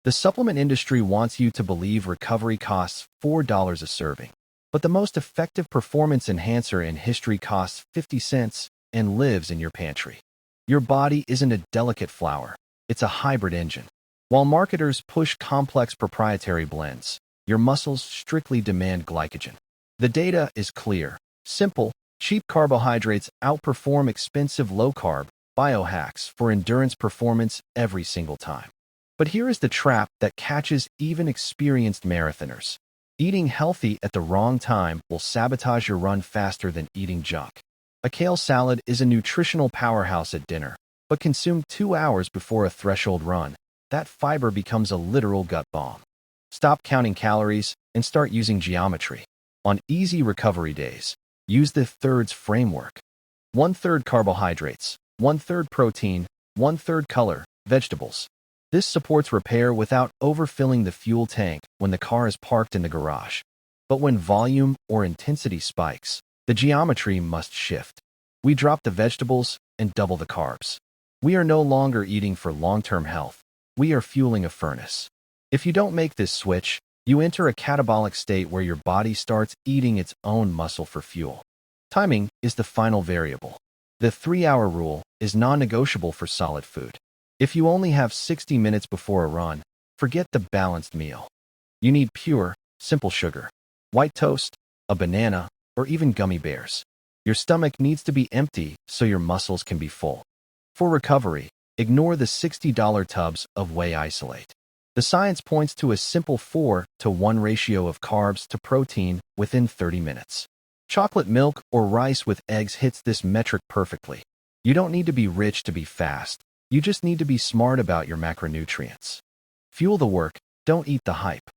The supplement industry wants you to believe recovery costs $4 a serving, but the most effective performance enhancer in history costs 50 cents and lives in your pantry. Your body isn't a delicate flower, it's a hybrid engine. While marketers push complex proprietary blends, your muscles strictly demand glycogen. The data is clear. Simple, cheap carbohydrates outperform expensive low-carb biohacks for endurance performance every single time. But here is the trap that catches even experienced marathoners. Eating healthy at the wrong time will sabotage your run faster than eating junk. A kale salad is a nutritional powerhouse at dinner, but consumed 2 hours before a threshold run, that fiber becomes a literal gut bomb. Stop counting calories and start using geometry. On easy recovery days, use the thirds framework. 1/3 carbohydrates, 1/3 protein, 1/3 color, vegetables. This supports repair without overfilling the fuel tank when the car is parked in the garage. But when volume or intensity spikes, the geometry must shift. We drop the vegetables and double the carbs. We are no longer eating for long-term health. We are fueling a furnace. If you don't make this switch, you enter a catabolic state where your body starts eating its own muscle for fuel. Timing is the final variable. The 3-hour rule is non-negotiable for solid food. If you only have 60 minutes before a run, forget the balanced meal. You need pure, simple sugar, white toast, a banana, or even gummy bears. Your stomach needs to be empty so your muscles can be full. For recovery, ignore the $60 tubs of whey isolate. The science points to a simple 4-to-1 ratio of carbs to protein within 30 minutes. Chocolate milk or rice with eggs hits this metric perfectly. You don't need to be rich to be fast. You just need to be smart about your macronutrients. Fuel the work, don't eat the hype.